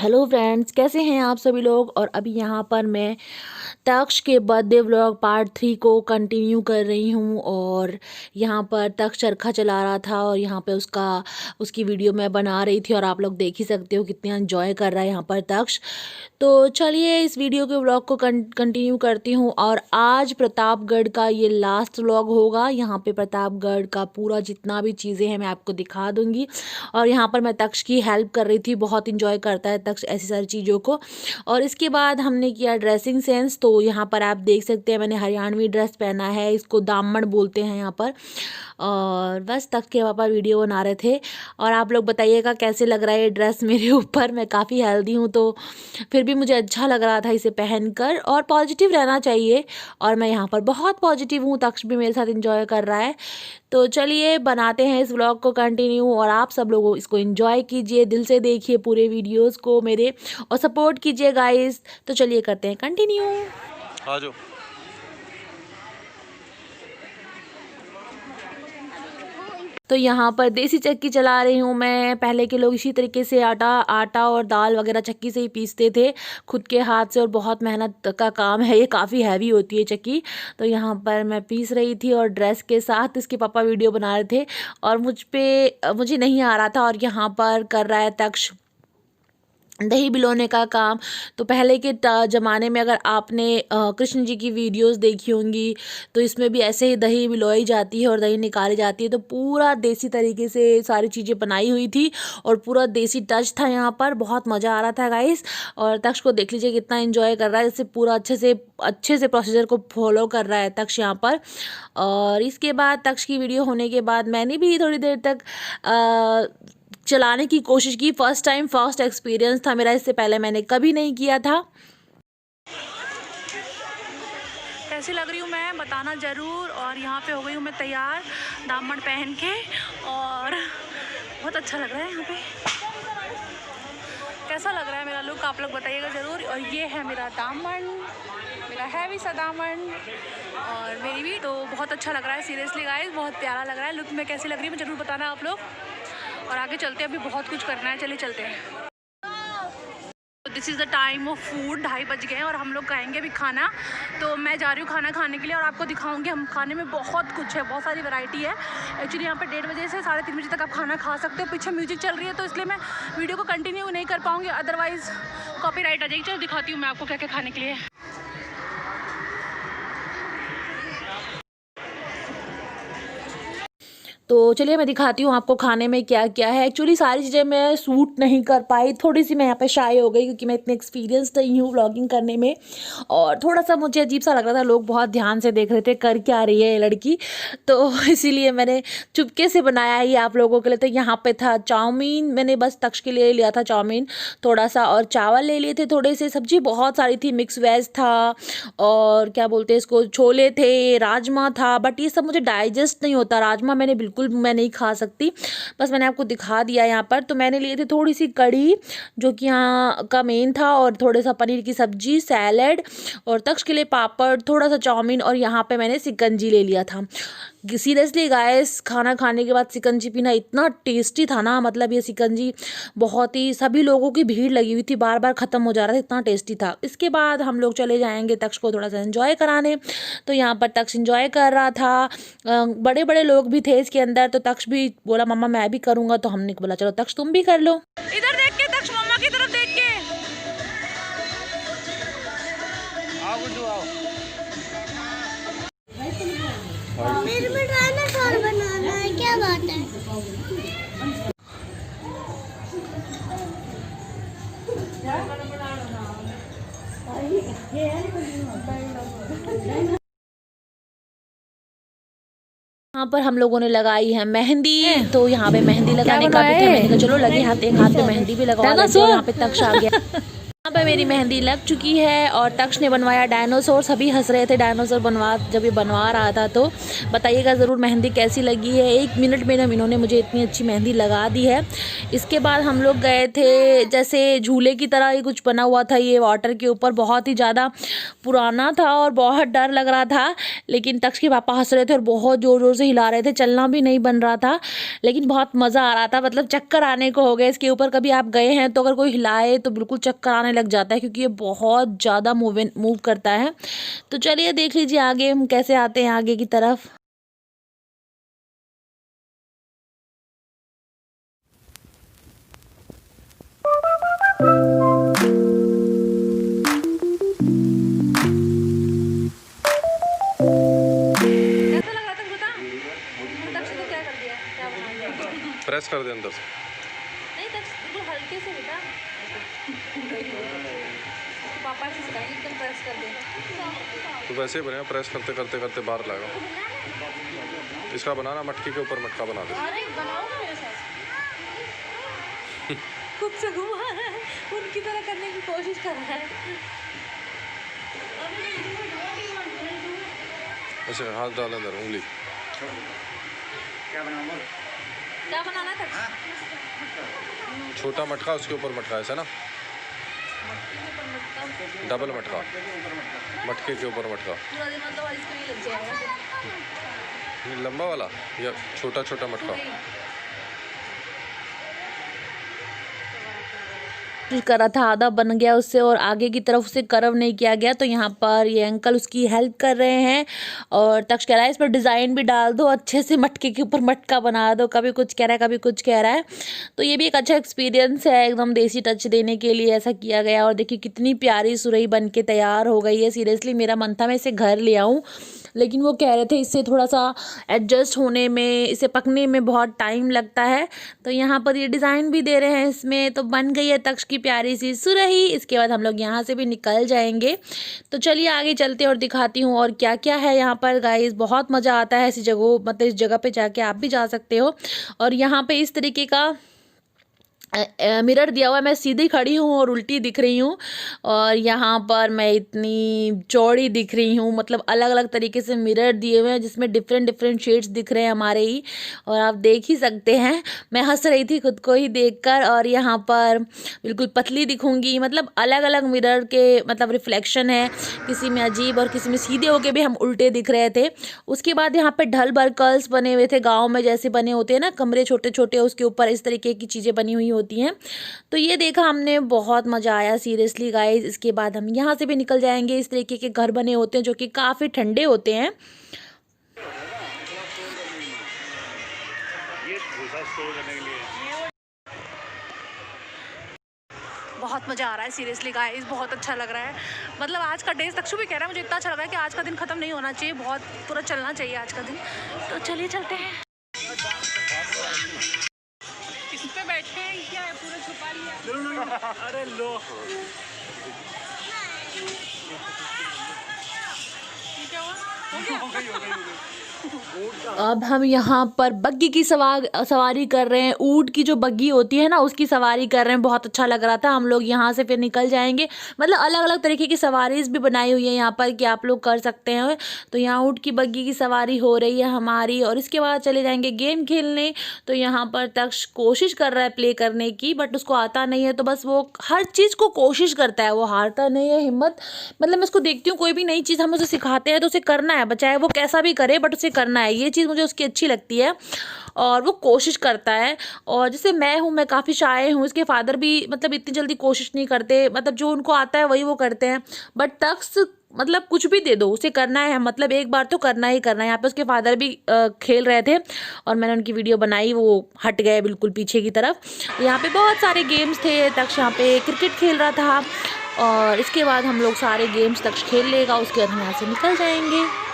Hello friends, कैसे हैं आप सभी लोग। और अभी यहाँ पर मैं तक्ष के बर्थडे व्लॉग पार्ट 3 को कंटिन्यू कर रही हूँ। और यहाँ पर तक्ष चरखा चला रहा था और यहाँ पे उसकी वीडियो मैं बना रही थी और आप लोग देख ही सकते हो कितना एंजॉय कर रहा है यहाँ पर तक्ष। तो चलिए इस वीडियो के व्लॉग को कंटिन्यू करती हूँ। और आज प्रतापगढ़ का ये लास्ट व्लॉग होगा। यहाँ पे प्रतापगढ़ का पूरा जितना भी चीज़ें हैं मैं आपको दिखा दूँगी। और यहाँ पर मैं तक्ष की हेल्प कर रही थी, बहुत इंजॉय करता है तक्ष ऐसी सारी चीज़ों को। और इसके बाद हमने किया ड्रेसिंग सेंस। तो यहाँ पर आप देख सकते हैं मैंने हरियाणवी ड्रेस पहना है, इसको दामन बोलते हैं यहाँ पर। और बस तक के पापा वीडियो बना रहे थे। और आप लोग बताइएगा कैसे लग रहा है ये ड्रेस मेरे ऊपर। मैं काफ़ी हेल्दी हूँ तो फिर भी मुझे अच्छा लग रहा था इसे पहनकर। और पॉजिटिव रहना चाहिए और मैं यहाँ पर बहुत पॉजिटिव हूँ, तक्ष भी मेरे साथ एंजॉय कर रहा है। तो चलिए बनाते हैं इस व्लॉग को कंटिन्यू। और आप सब लोग इसको एंजॉय कीजिए, दिल से देखिए पूरे वीडियोस को मेरे और सपोर्ट कीजिए गाइस। तो चलिए करते हैं कंटिन्यू। आ जाओ। तो यहाँ पर देसी चक्की चला रही हूँ मैं। पहले के लोग इसी तरीके से आटा और दाल वगैरह चक्की से ही पीसते थे खुद के हाथ से। और बहुत मेहनत का काम है, ये काफ़ी हैवी होती है चक्की। तो यहाँ पर मैं पीस रही थी और ड्रेस के साथ इसके पापा वीडियो बना रहे थे और मुझे नहीं आ रहा था। और यहाँ पर कर रहा है तक्ष दही बिलोने का काम। तो पहले के ज़माने में अगर आपने कृष्ण जी की वीडियोस देखी होंगी तो इसमें भी ऐसे ही दही बिलोई जाती है और दही निकाली जाती है। तो पूरा देसी तरीके से सारी चीज़ें बनाई हुई थी और पूरा देसी टच था यहाँ पर। बहुत मज़ा आ रहा था गाइस। और तक्ष को देख लीजिए कितना एंजॉय कर रहा है, जैसे पूरा अच्छे से प्रोसीजर को फॉलो कर रहा है तक्ष यहाँ पर। और इसके बाद तक्ष की वीडियो होने के बाद मैंने भी थोड़ी देर तक चलाने की कोशिश की। फर्स्ट टाइम फर्स्ट एक्सपीरियंस था मेरा, इससे पहले मैंने कभी नहीं किया था। कैसी लग रही हूँ मैं बताना ज़रूर। और यहाँ पे हो गई हूँ मैं तैयार दामन पहन के और बहुत अच्छा लग रहा है यहाँ पे। कैसा लग रहा है मेरा लुक आप लोग बताइएगा ज़रूर। और ये है मेरा दामन, मेरा हैवी सा दामन और मेरी भी तो बहुत अच्छा लग रहा है सीरियसली गाइस, बहुत प्यारा लग रहा है। लुक में कैसी लग रही है मैं ज़रूर बताना आप लोग। और आगे चलते हैं, अभी बहुत कुछ करना है, चलिए चलते हैं। This is the time of food, 2:30 बज गए हैं और हम लोग खाएंगे अभी खाना। तो मैं जा रही हूँ खाना खाने के लिए और आपको दिखाऊंगी। हम खाने में बहुत कुछ है, बहुत सारी वैरायटी है। एक्चुअली यहाँ पे 1:30 बजे से 3:30 बजे तक आप खाना खा सकते हो। पीछे म्यूजिक चल रही है तो इसलिए मैं वीडियो को कंटिन्यू नहीं कर पाऊँगी, अदरवाइज़ कॉपीराइट आ जाएगी। चलो दिखाती हूँ मैं आपको क्या क्या खाने के लिए। तो चलिए मैं दिखाती हूँ आपको खाने में क्या क्या है। एक्चुअली सारी चीज़ें मैं सूट नहीं कर पाई, थोड़ी सी मैं यहाँ पे शाय हो गई क्योंकि मैं इतनी एक्सपीरियंस नहीं हूँ व्लॉगिंग करने में। और थोड़ा सा मुझे अजीब सा लग रहा था, लोग बहुत ध्यान से देख रहे थे कर क्या रही है ये लड़की। तो इसीलिए मैंने चुपके से बनाया ही आप लोगों के लिए। तो यहाँ पे था चाउमीन, मैंने बस तक्ष के लिए लिया था चाउमीन थोड़ा सा, और चावल ले लिए थे थोड़े से। सब्जी बहुत सारी थी, मिक्स वेज था और क्या बोलते हैं इसको, छोले थे, राजमा था। बट ये सब मुझे डाइजेस्ट नहीं होता, राजमा मैं नहीं खा सकती। बस मैंने आपको दिखा दिया यहाँ पर। तो मैंने लिए थे थोड़ी सी कढ़ी जो कि यहाँ का मेन था, और थोड़ा सा पनीर की सब्जी, सैलेड, और तक्ष के लिए पापड़, थोड़ा सा चाउमीन, और यहाँ पे मैंने शिकंजी ले लिया था। सीरियसली गाइस, खाना खाने के बाद शिकंजी पीना इतना टेस्टी था ना, मतलब ये शिकंजी बहुत ही, सभी लोगों की भीड़ लगी हुई थी, बार बार ख़त्म हो जा रहा था, इतना टेस्टी था। इसके बाद हम लोग चले जाएंगे तक्ष को थोड़ा सा एंजॉय कराने। तो यहाँ पर तक्ष एंजॉय कर रहा था, बड़े बड़े लोग भी थे इसके अंदर। तो तक्ष भी बोला मम्मा मैं भी करूँगा, तो हमने बोला चलो तक्ष तुम भी कर लो। इधर देख के तक्ष, मम्मा की तरफ देख के। आओ। मेरे में डायनासोर बनाना है, क्या बात है। यहाँ पर हम लोगों ने लगाई है मेहंदी। तो यहाँ पे मेहंदी लगाने का भी था, मैंने कहा चलो लगे हाथ, एक हाथ पे मेहंदी भी लगाओ। यहाँ पे तक्ष आ गया। यहाँ पे मेरी मेहंदी लग चुकी है और तक्ष ने बनवाया डायनासोर। सभी हंस रहे थे डायनासोर जब ये बनवा रहा था। तो बताइएगा ज़रूर मेहंदी कैसी लगी है। 1 मिनट में इन्होंने मुझे इतनी अच्छी मेहंदी लगा दी है। इसके बाद हम लोग गए थे, जैसे झूले की तरह ही कुछ बना हुआ था ये वाटर के ऊपर, बहुत ही ज़्यादा पुराना था और बहुत डर लग रहा था। लेकिन तक्ष के पापा हंस रहे थे और बहुत ज़ोर ज़ोर से हिला रहे थे, चलना भी नहीं बन रहा था, लेकिन बहुत मज़ा आ रहा था। मतलब चक्कर आने को हो गए इसके ऊपर। कभी आप गए हैं तो अगर कोई हिलाए तो बिल्कुल चक्कर आने लग जाता है, क्योंकि ये बहुत ज़्यादा मूव करता है। तो चलिए देख लीजिए आगे हम कैसे आते हैं आगे की तरफ। कैसा लग रहा था बता? तक्ष ने क्या कर दिया? क्या बना दिया? प्रेस कर दे अंदर से। नहीं तक्ष बिल्कुल हल्के से बेटा। पापा से सिखाएंगे एकदम प्रेस कर दे। तो वैसे ही बनेगा, प्रेस करते करते करते बाहर लाएगा। इसका बनाना मटकी के ऊपर मटका बना दे। अरे बनाओ ना मेरे साथ। खुद से घुमा रहा है, उनकी तरह करने की कोशिश कर रहा है। ऐसे हाथ डाल अंदर, उंगली। क्या बनाना था? छोटा मटका उसके ऊपर मटका, ऐसा ना, डबल मटका, मटके के ऊपर मटका। पूरा दिन मतलब इसके लिए लग जाएगा। ये लंबा वाला या छोटा छोटा मटका? कर रहा था, आधा बन गया उससे और आगे की तरफ उसे कर्व नहीं किया गया। तो यहाँ पर ये अंकल उसकी हेल्प कर रहे हैं और तक्ष कह रहा है इस पर डिज़ाइन भी डाल दो, अच्छे से मटके के ऊपर मटका बना दो। कभी कुछ कह रहा है, कभी कुछ कह रहा है। तो ये भी एक अच्छा एक्सपीरियंस है, एकदम देसी टच देने के लिए ऐसा किया गया। और देखिए कितनी प्यारी सुरही बन के तैयार हो गई है। सीरियसली मेरा मन था मैं इसे घर ले आऊँ, लेकिन वो कह रहे थे इससे थोड़ा सा एडजस्ट होने में, इसे पकने में बहुत टाइम लगता है। तो यहाँ पर ये डिज़ाइन भी दे रहे हैं इसमें। तो बन गई है तक्ष की प्यारी सी सुरही। इसके बाद हम लोग यहाँ से भी निकल जाएंगे। तो चलिए आगे चलते और दिखाती हूँ और क्या क्या है यहाँ पर गाइस। बहुत मज़ा आता है ऐसी जगहों, मतलब इस जगह पे जाके आप भी जा सकते हो। और यहाँ पे इस तरीके का मिरर दिया हुआ है। मैं सीधी खड़ी हूँ और उल्टी दिख रही हूँ और यहाँ पर मैं इतनी चौड़ी दिख रही हूँ। मतलब अलग अलग तरीके से मिरर दिए हुए हैं जिसमें डिफरेंट शेड्स दिख रहे हैं हमारे ही, और आप देख ही सकते हैं। मैं हंस रही थी खुद को ही देखकर। और यहाँ पर बिल्कुल पतली दिखूंगी, मतलब अलग अलग मिरर के मतलब रिफ्लेक्शन है, किसी में अजीब और किसी में सीधे होके भी हम उल्टे दिख रहे थे। उसके बाद यहाँ पे ढल बर्कल्स बने हुए थे, गाँव में जैसे बने होते हैं ना कमरे छोटे छोटे, उसके ऊपर इस तरीके की चीज़ें बनी हुई होती हैं। तो ये देखा हमने, बहुत मज़ा आया सीरियसली गाइस। इसके बाद हम यहाँ से भी निकल जाएंगे। इस तरीके के घर बने होते हैं जो कि काफ़ी ठंडे होते हैं। बहुत मज़ा आ रहा है सीरियसली गाइस, बहुत अच्छा लग रहा है। मतलब आज का डे, तक्षु भी कह रहा है मुझे इतना अच्छा लग रहा है कि आज का दिन ख़त्म नहीं होना चाहिए, बहुत पूरा चलना चाहिए आज का दिन। तो चलिए चलते हैं। इस पे बैठे हैं, क्या है पूरा छुपा लिया। अरे लो, क्या हुआ? हो गया? अब हम यहाँ पर बग्गी की सवारी कर रहे हैं। ऊँट की जो बग्गी होती है ना, उसकी सवारी कर रहे हैं। बहुत अच्छा लग रहा था। हम लोग यहाँ से फिर निकल जाएंगे। मतलब अलग अलग तरीके की सवारीज भी बनाई हुई है यहाँ पर कि आप लोग कर सकते हैं। तो यहाँ ऊँट की बग्गी की सवारी हो रही है हमारी, और इसके बाद चले जाएंगे गेम खेलने। तो यहाँ पर तक्ष कोशिश कर रहा है प्ले करने की, बट उसको आता नहीं है। तो बस वो हर चीज़ को कोशिश करता है, वो हारता नहीं है हिम्मत। मतलब मैं उसको देखती हूँ, कोई भी नई चीज़ हम उसे सिखाते हैं तो उसे करना है, चाहे वो कैसा भी करे, बट उसे करना है। ये चीज़ मुझे उसकी अच्छी लगती है और वो कोशिश करता है। और जैसे मैं हूँ, मैं काफ़ी शाय हूँ, इसके फादर भी मतलब इतनी जल्दी कोशिश नहीं करते, मतलब जो उनको आता है वही वो करते हैं। बट तक्ष मतलब कुछ भी दे दो उसे करना है, मतलब एक बार तो करना ही करना है। यहाँ पे उसके फादर भी खेल रहे थे और मैंने उनकी वीडियो बनाई, वो हट गए बिल्कुल पीछे की तरफ। यहाँ पे बहुत सारे गेम्स थे। तक्ष यहाँ पे क्रिकेट खेल रहा था और इसके बाद हम लोग सारे गेम्स तक्ष खेल लेगा, उसके बाद हम यहाँ से निकल जाएंगे।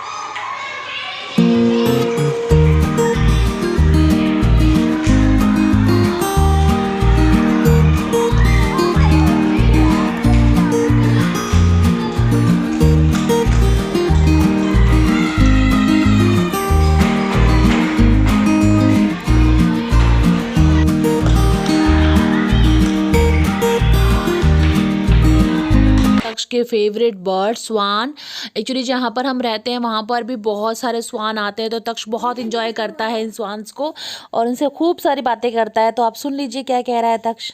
के फेवरेट बर्ड स्वान। एक्चुअली जहाँ पर हम रहते हैं वहाँ पर भी बहुत सारे स्वान आते हैं, तो तक्ष बहुत इंजॉय करता है इन स्वान्स को और उनसे खूब सारी बातें करता है। तो आप सुन लीजिए क्या कह रहा है तक्ष।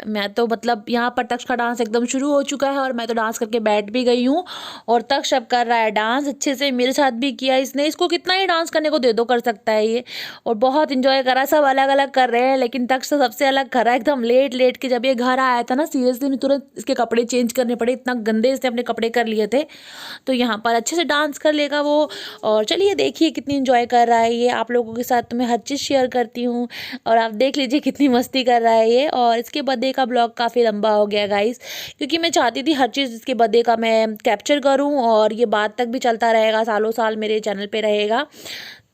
मैं तो मतलब यहाँ पर तक्ष का डांस एकदम शुरू हो चुका है और मैं तो डांस करके बैठ भी गई हूँ और तक्ष अब कर रहा है डांस अच्छे से। मेरे साथ भी किया इसने, इसको कितना ही डांस करने को दे दो कर सकता है ये, और बहुत इंजॉय कर रहा है। सब अलग अलग कर रहे हैं लेकिन तक्ष तो सबसे अलग कर रहा है एकदम लेट लेट के। जब ये घर आया था ना सीरियसली मैं तुरंत इसके कपड़े चेंज करने पड़े, इतना गंदे इसने अपने कपड़े कर लिए थे। तो यहाँ पर अच्छे से डांस कर लेगा वो। और चलिए देखिए कितनी इंजॉय कर रहा है ये, आप लोगों के साथ तो मैं हर चीज़ शेयर करती हूँ और आप देख लीजिए कितनी मस्ती कर रहा है ये। और इसके बर्थडे का ब्लॉग काफ़ी लंबा हो गया गाइस, क्योंकि मैं चाहती थी हर चीज़ इसके बर्थडे का मैं कैप्चर करूं और ये बाद तक भी चलता रहेगा, सालों साल मेरे चैनल पे रहेगा,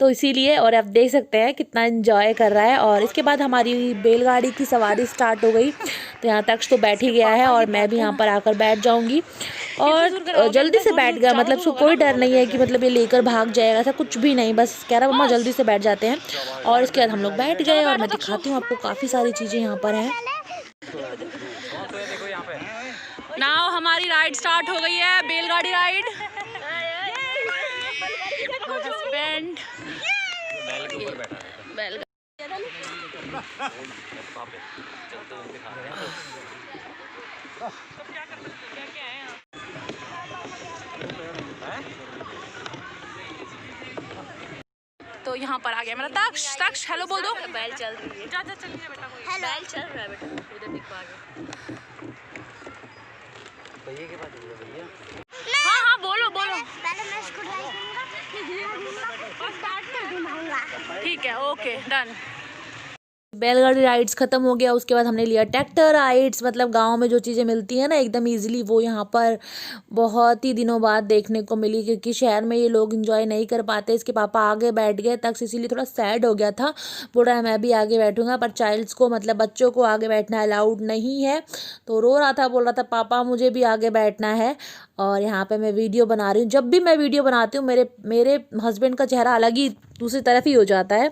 तो इसीलिए। और आप देख सकते हैं कितना एंजॉय कर रहा है। और इसके बाद हमारी बैलगाड़ी की सवारी स्टार्ट हो गई, तो यहाँ तक तो बैठ ही गया है और मैं भी यहाँ पर आकर बैठ जाऊँगी। और जल्दी से बैठ गया, मतलब उसको कोई डर नहीं है कि मतलब ये लेकर भाग जाएगा, ऐसा कुछ भी नहीं, बस कह रहा मम्मा जल्दी से बैठ जाते हैं। और इसके बाद हम लोग बैठ गए और मैं दिखाती हूँ आपको, काफ़ी सारी चीज़ें यहाँ पर हैं। नाउ हमारी राइड स्टार्ट हो गई है, बैलगाड़ी राइड। हस्बैंड तो यहाँ पर आ गया मेरा तक्ष। तक्ष हेलो बोल दो। बैल चल रही है, जा चलिए बेटा, कोई बैल चल रहा है बेटा, उधर दिखवा के भैया के पास भैया। हाँ हाँ बोलो बोलो। पहले मैं इसको ड्राइव करूंगा, स्टार्ट कर दूंगा। ठीक है ओके डन। बैलगाड़ी राइड्स ख़त्म हो गया, उसके बाद हमने लिया ट्रैक्टर राइड्स। मतलब गांव में जो चीज़ें मिलती हैं ना एकदम इजीली, वो यहाँ पर बहुत ही दिनों बाद देखने को मिली, क्योंकि शहर में ये लोग एंजॉय नहीं कर पाते। इसके पापा आगे बैठ गए तक, इसीलिए थोड़ा सैड हो गया था, बोल रहा है मैं भी आगे बैठूंगा, पर चाइल्ड्स को मतलब बच्चों को आगे बैठना अलाउड नहीं है। तो रो रहा था, बोल रहा था पापा मुझे भी आगे बैठना है। और यहाँ पर मैं वीडियो बना रही हूँ। जब भी मैं वीडियो बनाती हूँ मेरे हस्बैंड का चेहरा अलग ही दूसरी तरफ ही हो जाता है।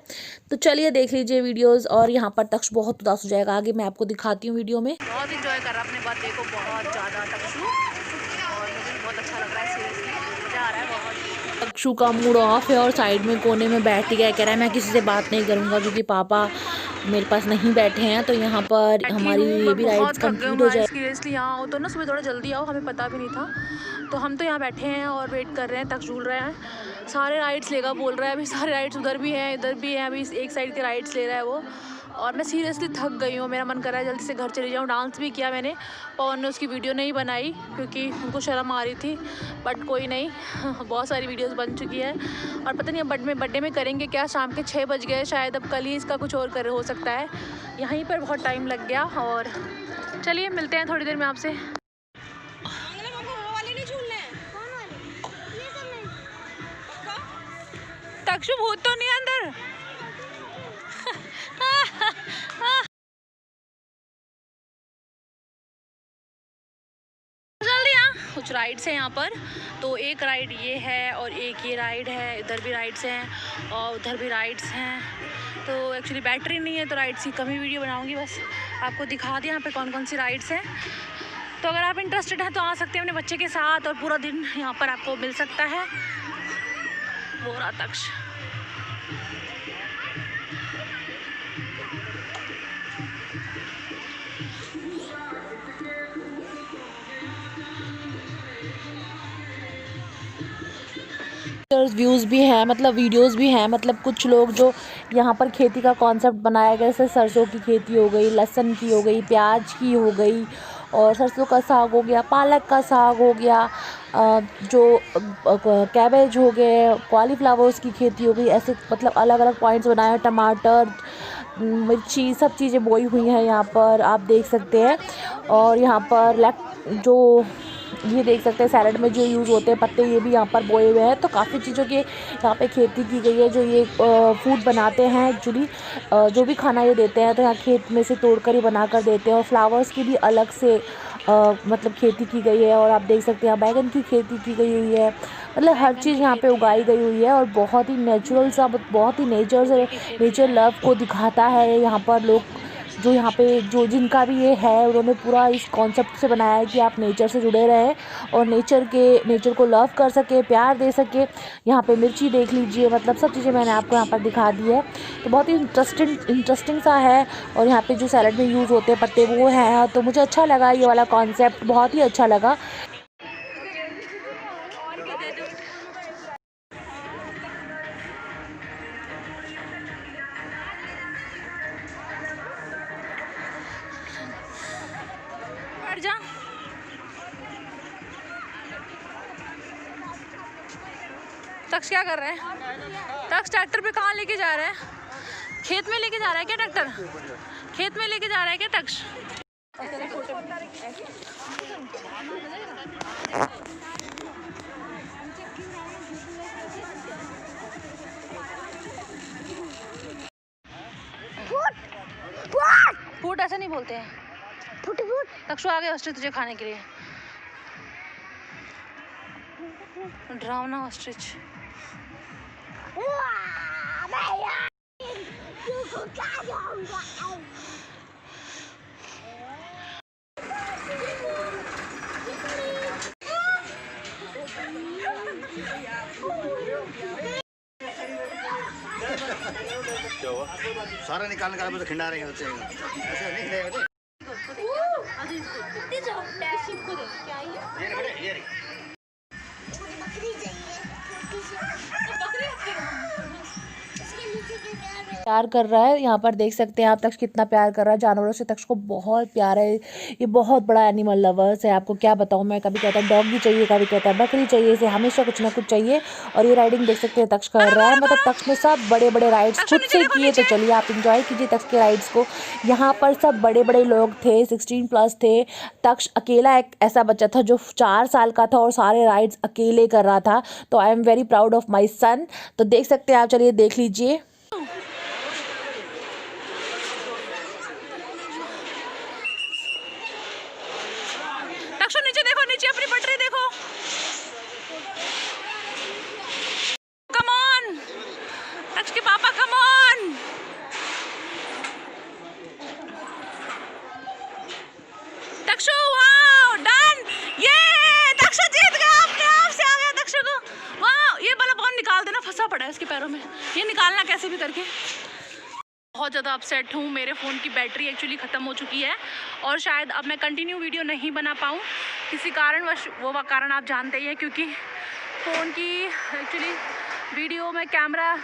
तो चलिए देख लीजिए वीडियोस। और यहाँ पर तक्ष बहुत उदास हो जाएगा, आगे मैं आपको दिखाती हूँ वीडियो में। बहुत इंजॉय कर रहा अपने बर्थडे को, बहुत ज़्यादा तक्षु, और मुझे बहुत अच्छा लग रहा है, सीरियसली मज़ा आ रहा है बहुत। तक्षु का मूड ऑफ है और साइड में कोने में बैठ गया, कह रहा है मैं किसी से बात नहीं करूँगा क्योंकि पापा मेरे पास नहीं बैठे हैं। तो यहाँ पर हमारी ये भी राइड्स कंप्लीट हो जाए। सीरियसली यहाँ आओ तो ना सुबह थोड़ा जल्दी आओ, हमें पता भी नहीं था, तो हम तो यहाँ बैठे हैं और वेट कर रहे हैं। तक्ष झूल रहे हैं, सारे राइड्स लेगा बोल रहा है, अभी सारे राइड्स उधर भी हैं इधर भी हैं, अभी एक साइड के राइड्स ले रहा है वो। और मैं सीरियसली थक गई हूँ, मेरा मन कर रहा है जल्दी से घर चली जाऊँ। डांस भी किया मैंने, पवन ने उसकी वीडियो नहीं बनाई क्योंकि उनको शर्म आ रही थी, बट कोई नहीं बहुत सारी वीडियोस बन चुकी है। और पता नहीं अब बर्थडे में करेंगे क्या, शाम के 6 बज गए शायद, अब कल ही इसका कुछ और कर हो सकता है। यहीं पर बहुत टाइम लग गया। और चलिए मिलते हैं थोड़ी देर में आपसे। तक्षु भूत तो नहीं अंदर? जल्दी आ। कुछ राइड्स हैं यहाँ पर, तो एक राइड ये है और एक ये राइड है, इधर भी राइड्स हैं और उधर भी राइड्स हैं। तो एक्चुअली बैटरी नहीं है तो राइड्स की कम ही वीडियो बनाऊंगी, बस आपको दिखा दिया यहाँ पे कौन कौन सी राइड्स हैं। तो अगर आप इंटरेस्टेड हैं तो आ सकते हैं अपने बच्चे के साथ, और पूरा दिन यहाँ पर आपको मिल सकता है। वो रहा तक्ष। व्यूज़ भी हैं, मतलब वीडियोस भी हैं, मतलब कुछ लोग जो यहाँ पर खेती का कॉन्सेप्ट बनाया गया, जैसे सरसों की खेती हो गई, लहसुन की हो गई, प्याज की हो गई, और सरसों का साग हो गया, पालक का साग हो गया, जो कैबेज हो गए, कॉलीफ्लावर्स की खेती हो गई, ऐसे मतलब अलग अलग पॉइंट्स बनाए। टमाटर, मिर्ची, सब चीज़ें बोई हुई हैं यहाँ पर, आप देख सकते हैं। और यहाँ पर जो ये देख सकते हैं सैलड में जो यूज़ होते हैं पत्ते, ये भी यहाँ पर बोए हुए हैं। तो काफ़ी चीज़ों की यहाँ पे खेती की गई है। जो ये फूड बनाते हैं एक्चुअली, जो भी खाना ये देते हैं तो यहाँ खेत में से तोड़कर ही बना कर देते हैं। और फ्लावर्स की भी अलग से मतलब खेती की गई है। और आप देख सकते हैं यहाँ बैगन की खेती की गई हुई है। मतलब हर चीज़ यहाँ पे उगाई गई हुई है और बहुत ही नेचुरल सा, बहुत ही नेचर लव को दिखाता है। यहाँ पर लोग जो यहाँ पे जो जिनका भी ये है, उन्होंने पूरा इस कॉन्सेप्ट से बनाया है कि आप नेचर से जुड़े रहें और नेचर को लव कर सके, प्यार दे सके। यहाँ पे मिर्ची देख लीजिए, मतलब सब चीज़ें मैंने आपको यहाँ पर दिखा दी है। तो बहुत ही इंटरेस्टिंग सा है। और यहाँ पे जो सैलड में यूज़ होते हैं पत्ते वो हैं। तो मुझे अच्छा लगा ये वाला कॉन्सेप्ट, बहुत ही अच्छा लगा। जा तक्ष क्या कर रहे हैं? तक्ष ट्रैक्टर पे कहाँ लेके जा रहे हैं? खेत में लेके जा रहा है क्या ट्रैक्टर? खेत में लेके जा रहा है क्या तक्ष? फूट ऐसा नहीं बोलते हैं। तक्षु आ गए ऑस्ट्रिच तुझे खाने के लिए। ड्रावना ऑस्ट्रिच। सारा निकालने का खिंडा रहे होते हैं, ऐसे नहीं खिलाएगा। प्यार कर रहा है। यहाँ पर देख सकते हैं आप तक्ष कितना प्यार कर रहा है जानवरों से। तक्ष को बहुत प्यार है। ये बहुत बड़ा एनिमल लवर्स है। आपको क्या बताऊँ मैं, कभी कहता है डॉगी चाहिए, कभी कहता है बकरी चाहिए, इसे हमेशा कुछ ना कुछ चाहिए। और ये राइडिंग देख सकते हैं तक्ष कर रहा है। मतलब तक्ष ने सब बड़े बड़े राइड्स खुद से किए। तो चलिए आप इंजॉय कीजिए तक्ष के राइड्स को। यहाँ पर सब बड़े बड़े लोग थे, 16+ थे। तक्ष अकेला एक ऐसा बच्चा था जो 4 साल का था और सारे राइड्स अकेले कर रहा था। तो I am very proud of my son. तो देख सकते हैं आप, चलिए देख लीजिए। नीचे देखो, नीचे अपनी पटरी देखो। कम ऑन तक्ष के पापा, come on. Takshu wow, done. ये तक्ष जीत गया, अपने आप से आ गया तक्ष को। वाओ, ये वाला बॉल निकाल देना, फंसा पड़ा है इसके पैरों में। ये निकालना कैसे भी करके। बहुत ज़्यादा अपसेट हूँ। मेरे फ़ोन की बैटरी एक्चुअली ख़त्म हो चुकी है और शायद अब मैं कंटिन्यू वीडियो नहीं बना पाऊँ किसी कारणवश। वो कारण आप जानते ही हैं, क्योंकि फ़ोन की एक्चुअली वीडियो में कैमरा,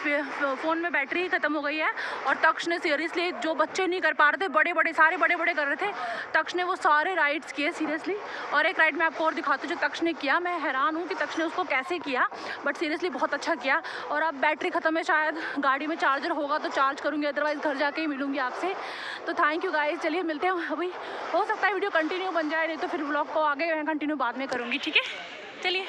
फ़ोन में बैटरी ही ख़त्म हो गई है। और तक्ष ने सीरियसली, जो बच्चे नहीं कर पा रहे थे, बड़े बड़े कर रहे थे, तक्ष ने वो सारे राइड्स किए सीरियसली। और एक राइड मैं आपको और दिखाती हूँ जो तक्ष ने किया। मैं हैरान हूँ कि तक्ष ने उसको कैसे किया, बट सीरियसली बहुत अच्छा किया। और अब बैटरी ख़त्म है, शायद गाड़ी में चार्जर होगा तो चार्ज करूँगी, अदरवाइज़ घर जाके ही मिलूँगी आपसे। तो थैंक यू गाइस। चलिए मिलते हैं अभी। हो सकता है वीडियो कंटिन्यू बन जाए, नहीं तो फिर व्लॉग को आगे मैं कंटिन्यू बाद में करूँगी, ठीक है? चलिए।